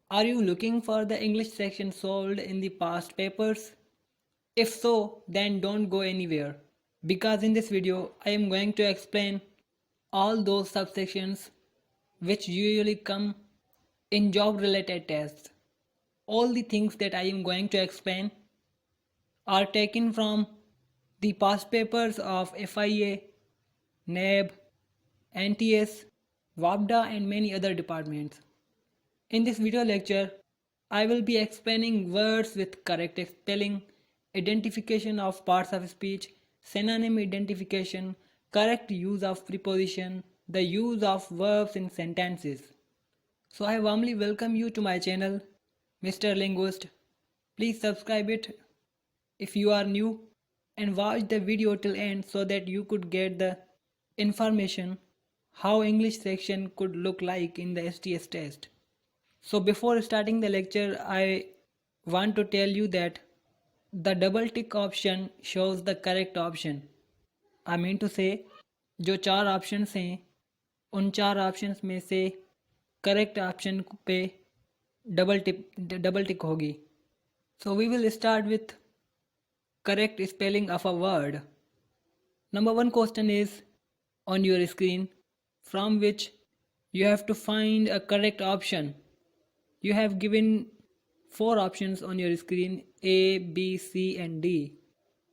Are you looking for the English section solved in the past papers? If so, then don't go anywhere, because in this video I am going to explain all those subsections which usually come in job related tests. All the things that I am going to explain are taken from the past papers of FIA, NAB, NTS, WAPDA and many other departments. In this video lecture, I will be explaining words with correct spelling, identification of parts of speech, synonym identification, correct use of preposition, the use of verbs in sentences. So I warmly welcome you to my channel, Mr. Linguist. Please subscribe it if you are new and watch the video till end so that you could get the information how English section could look like in the STS test. So before starting the lecture, I want to tell you that the double tick option shows the correct option. I mean to say, जो चार options हैं उन चार options में से correct option पे double tick होगी. So we will start with correct spelling of a word. Number one question is on your screen, from which you have to find a correct option. You have given four options on your screen: A, B, C and D.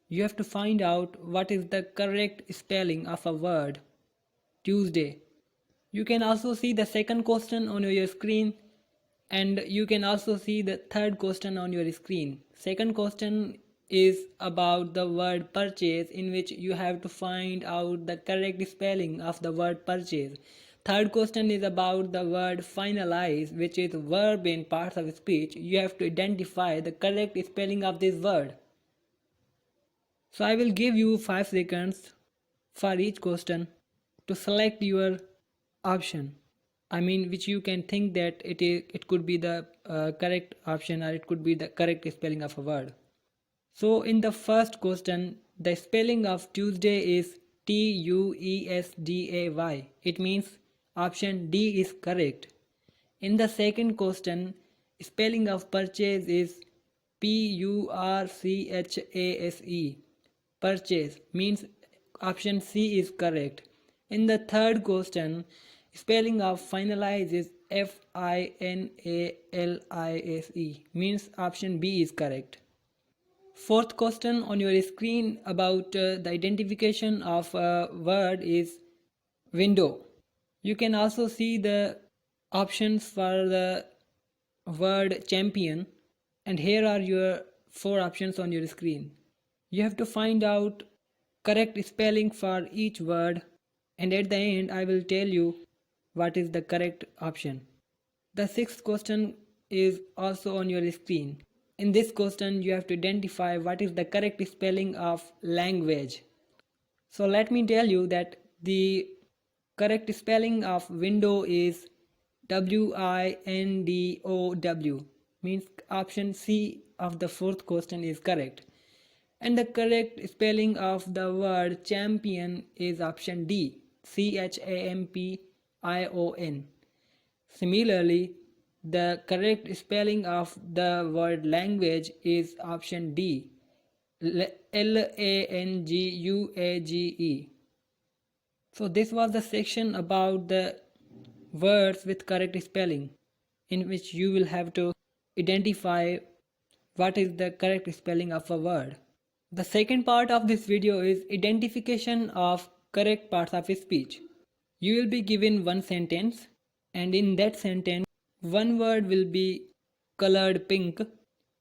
You have to find out what is the correct spelling of a word Tuesday. You can also see the second question on your screen, and you can also see the third question on your screen. Second question is about the word purchase, in which you have to find out the correct spelling of the word purchase. Third question is about the word finalize, which is verb in parts of speech. You have to identify the correct spelling of this word. So I will give you 5 seconds for each question to select your option. I mean, which you can think that it could be the correct option, or it could be the correct spelling of a word. So in the first question, the spelling of Tuesday is Tuesday. It means option D is correct. In the second question, spelling of purchase is Purchase. Purchase means option C is correct. In the third question, spelling of finalize is Finalise, means option B is correct. Fourth question on your screen about the identification of a word is window. You can also see the options for the word champion, and here are your four options on your screen. You have to find out correct spelling for each word, and at the end I will tell you what is the correct option. The sixth question is also on your screen. In this question you have to identify what is the correct spelling of language. So let me tell you that the correct spelling of window is Window, means option C of the fourth question is correct. And the correct spelling of the word champion is option D, Champion. Similarly, the correct spelling of the word language is option D, Language. So this was the section about the words with correct spelling, in which you will have to identify what is the correct spelling of a word. The second part of this video is identification of correct parts of speech. You will be given one sentence, and in that sentence one word will be colored pink,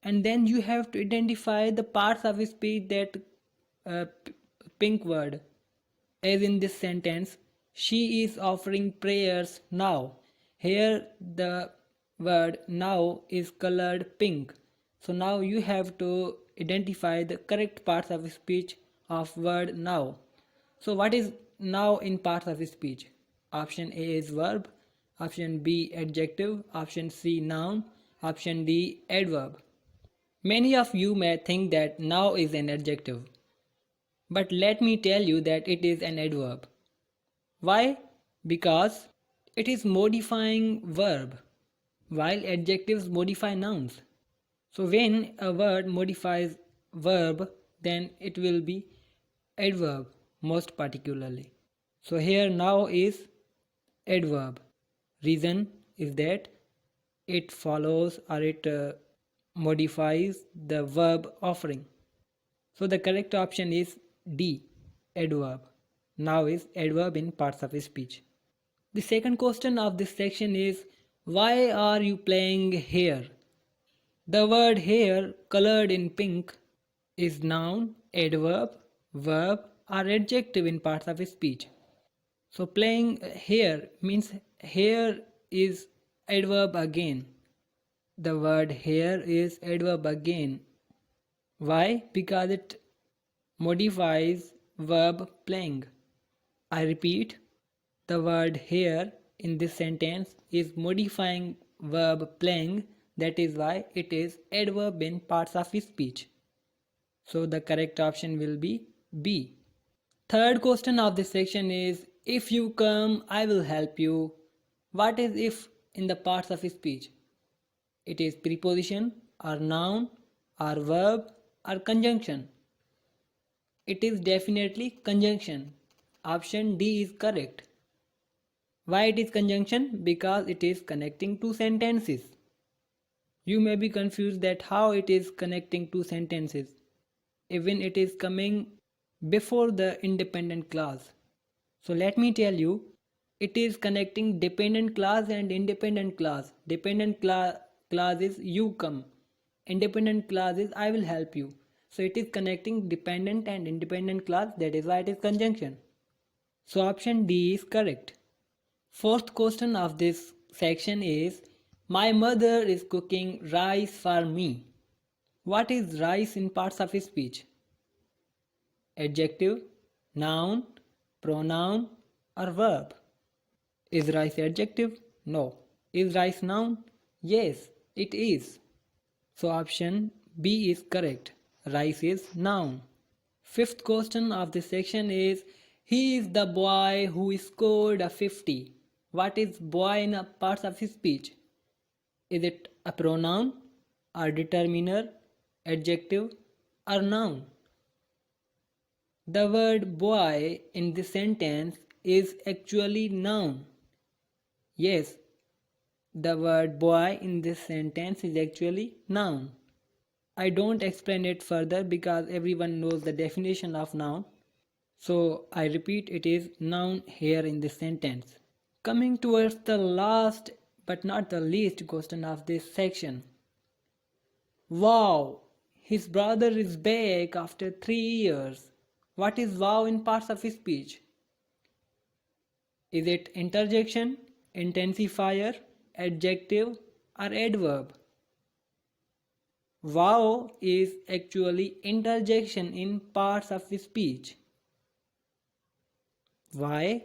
and then you have to identify the parts of speech that pink word. As in this sentence, she is offering prayers now. Here the word now is colored pink. So now you have to identify the correct parts of speech of word now. So what is now in parts of speech? Option A is verb, option B adjective, option C noun, option D adverb. Many of you may think that now is an adjective, but let me tell you that it is an adverb. Why? Because it is modifying verb. while adjectives modify nouns. So when a word modifies verb, then it will be adverb most particularly. So here now is adverb. Reason is that it follows or it modifies the verb offering. So the correct option is D, adverb. Now is adverb in parts of speech. The second question of this section is, why are you playing here? The word here, colored in pink, is noun, adverb, verb, or adjective in parts of speech. So playing here means here is adverb again. The word here is adverb again. Why? Because it modifies verb playing. I repeat, the word here in this sentence is modifying verb playing. That is why it is adverb in parts of speech. So the correct option will be B. Third question of this section is, if you come, I will help you. What is if in the parts of speech? It is preposition or noun or verb or conjunction. It is definitely conjunction. Option D is correct. Why it is conjunction? Because it is connecting two sentences. You may be confused that how it is connecting two sentences. Even it is coming before the independent clause. So let me tell you, it is connecting dependent clause and independent clause. Dependent clause is you come. Independent clause is I will help you. So it is connecting dependent and independent clause. That is why it is conjunction. So option D is correct. Fourth question of this section is, my mother is cooking rice for me. What is rice in parts of speech? Adjective, noun, pronoun or verb? Is rice adjective? No. Is rice noun? Yes, it is. So option B is correct. Rice is noun. Fifth question of this section is, he is the boy who scored a 50. What is boy in a parts of speech? Is it a pronoun or determiner, adjective or noun? The word boy in this sentence is actually noun. Yes, the word boy in this sentence is actually noun. I don't explain it further because everyone knows the definition of noun. So I repeat, it is noun here in this sentence. Coming towards the last but not the least question of this section. Wow! His brother is back after 3 years. What is wow in parts of speech? Is it interjection, intensifier, adjective or adverb? Wow is actually interjection in parts of speech. Why?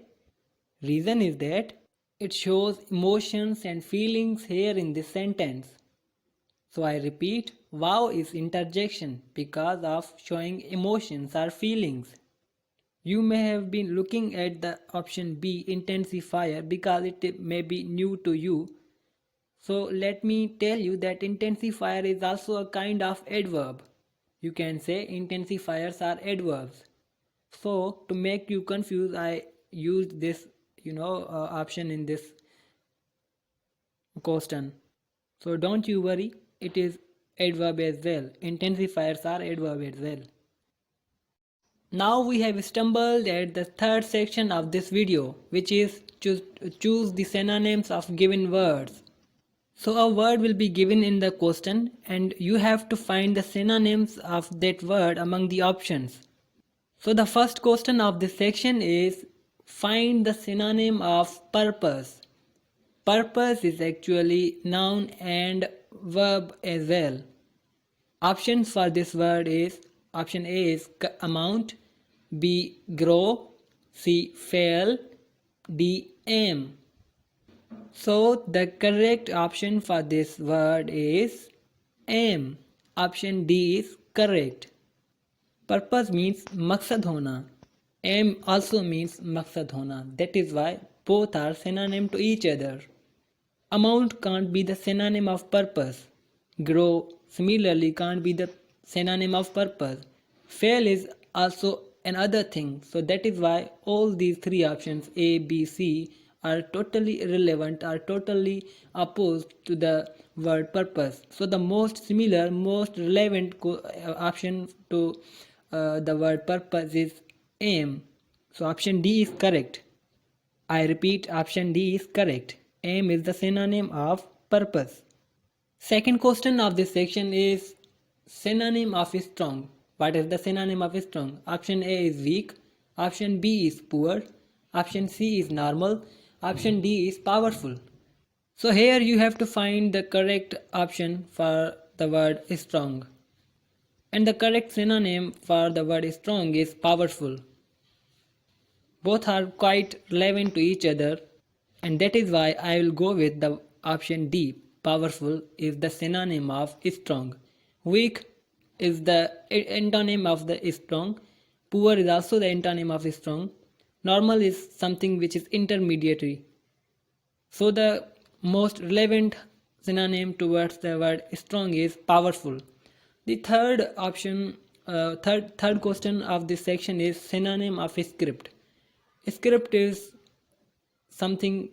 Reason is that it shows emotions and feelings here in this sentence. So I repeat, wow is interjection because of showing emotions or feelings. You may have been looking at the option B, intensifier, because it may be new to you. So let me tell you that intensifier is also a kind of adverb. You can say intensifiers are adverbs. So to make you confused, I used this option in this question. So don't you worry, it is adverb as well. Intensifiers are adverb as well. Now we have stumbled at the third section of this video, which is choose the synonyms of given words. So a word will be given in the question and you have to find the synonyms of that word among the options. So the first question of this section is, find the synonym of purpose. Purpose is actually noun and verb as well. Options for this word is, option A is amount, B grow, C fail, D aim. So the correct option for this word is aim. Option D is correct. Purpose means मकसद होना. Aim also means मकसद होना. That is why both are synonym to each other. Amount can't be the synonym of purpose. Grow similarly can't be the synonym of purpose. Fail is also another thing. So that is why all these three options A, B, C are totally irrelevant, are totally opposed to the word purpose. So the most similar, most relevant option to the word purpose is aim. So option D is correct. I repeat, option D is correct. Aim is the synonym of purpose. Second question of this section is synonym of strong. What is the synonym of strong? Option A is weak, option B is poor, option C is normal, option D is powerful. So here you have to find the correct option for the word strong. And the correct synonym for the word strong is powerful. Both are quite relevant to each other, and that is why I will go with the option D. Powerful is the synonym of strong. Weak is the antonym of the strong. Poor is also the antonym of strong. Normal is something which is intermediary. So the most relevant synonym towards the word strong is powerful. The third option, third question of this section is synonym of script. Script is something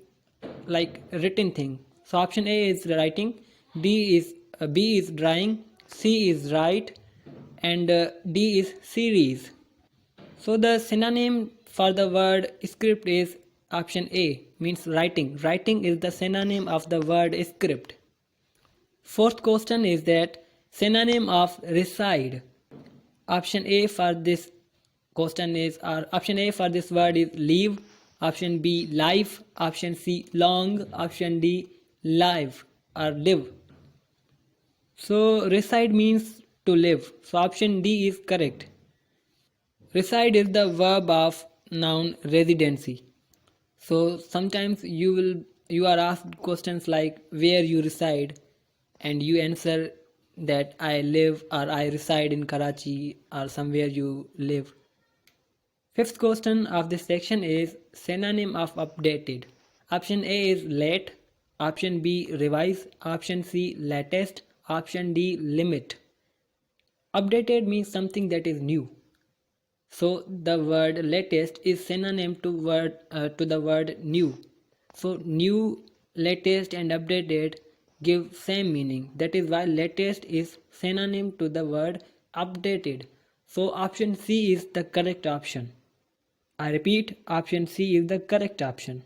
like written thing. So option A is writing, B is drawing, C is write, and D is series. So the synonym for the word script is option A, means writing. Writing is the synonym of the word script. Fourth question is that synonym of reside. Option A for this question is, or option A for this word is live, option B life, option C long, option D live or live. So reside means to live. So option D is correct. Reside is the verb of noun residency. So sometimes you are asked questions like where you reside, and you answer that I live or I reside in Karachi or somewhere you live. Fifth question of this section is synonym of updated. Option A is late, option B revise, option C latest, option D limit. Updated means something that is new. So the word latest is synonym to the word new. So new, latest and updated give same meaning. That is why latest is synonym to the word updated. So option C is the correct option. I repeat, option C is the correct option.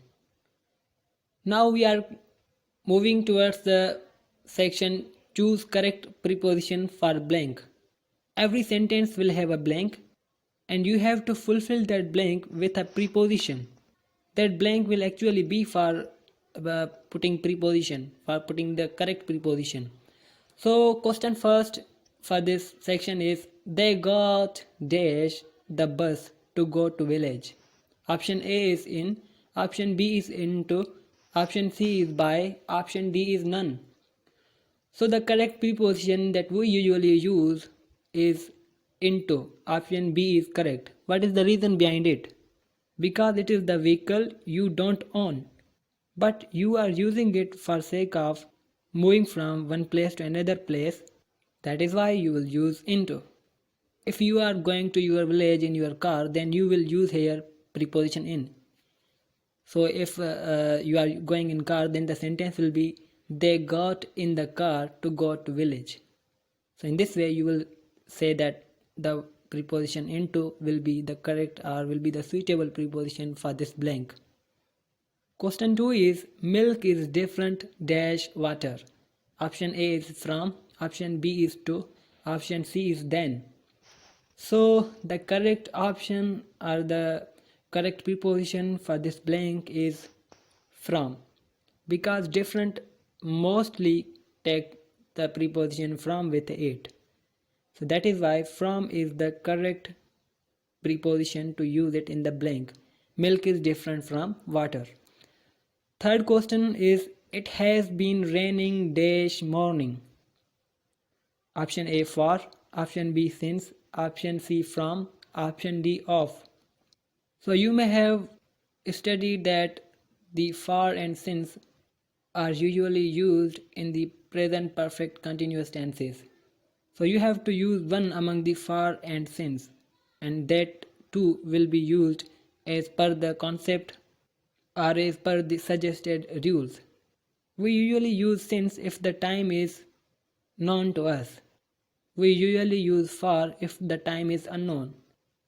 Now we are moving towards the section choose correct preposition for blank. Every sentence will have a blank, and you have to fulfill that blank with a preposition. That blank will actually be for putting preposition, for putting the correct preposition. So question first for this section is they got dash the bus to go to village. Option A is in, option B is into, option C is by, option D is none. So the correct preposition that we usually use is into. Option B is correct. What is the reason behind it? Because it is the vehicle you don't own, but you are using it for sake of moving from one place to another place. That is why you will use into. If you are going to your village in your car, then you will use here preposition in. So if you are going in car, then the sentence will be they got in the car to go to village. So in this way you will say that the preposition into will be the correct or will be the suitable preposition for this blank. Question 2 is milk is different dash water. Option A is from, option B is to, option C is then. So the correct option or the correct preposition for this blank is from, because different mostly take the preposition from with it. So that is why from is the correct preposition to use it in the blank. Milk is different from water. Third question is it has been raining dash morning. Option A for, option B since, option C from, option D of. So you may have studied that the for and since are usually used in the present perfect continuous tenses. So you have to use one among the for and since, and that too will be used as per the concept or as per the suggested rules. We usually use since if the time is known to us. We usually use for if the time is unknown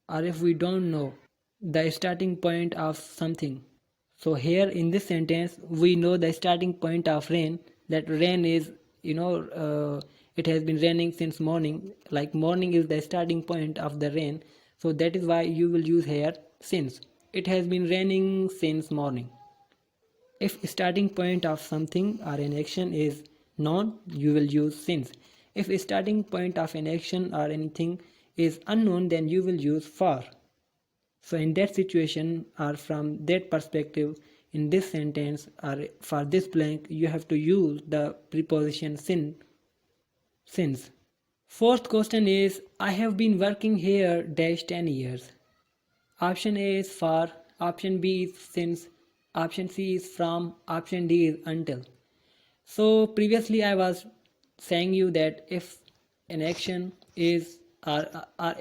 or if we don't know the starting point of something. So here in this sentence we know the starting point of rain, that rain is, it has been raining since morning, like morning is the starting point of the rain. So that is why you will use here since. It has been raining since morning. If starting point of something or an action is known, you will use since. If starting point of an action or anything is unknown, then you will use for. So in that situation or from that perspective, in this sentence or for this blank, you have to use the preposition since. Fourth question is, I have been working here dash 10 years. Option A is for, option B is since, option C is from, option D is until. So previously I was saying you that if an action is or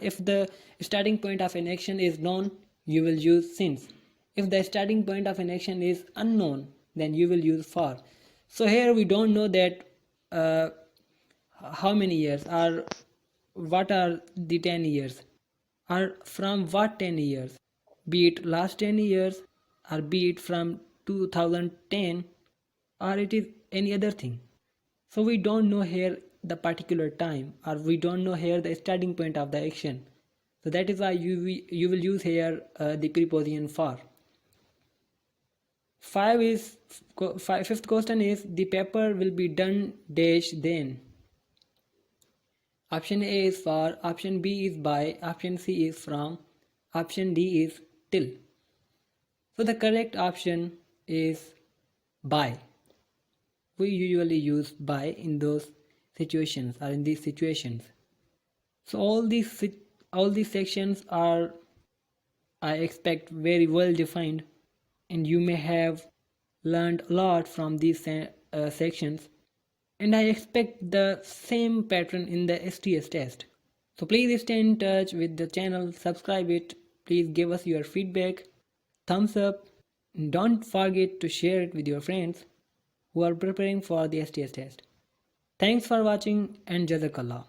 if the starting point of an action is known, you will use since. If the starting point of an action is unknown, then you will use for. So here we don't know that uh, how many years or what are the 10 years or from what 10 years, be it last 10 years or be it from 2010 or it is any other thing. So we don't know here the particular time or we don't know here the starting point of the action. So that is why you will use here the preposition for. Fifth question is, the paper will be done dash then. Option A is for, option B is by, option C is from, option D is till. So the correct option is by. We usually use by in those situations or in these situations. So all these sections are, I expect, very well defined, and you may have learned a lot from these sections, and I expect the same pattern in the STS test. So please stay in touch with the channel, subscribe it, please give us your feedback, thumbs up, and don't forget to share it with your friends who are preparing for the STS test. Thanks for watching and Jazakallah.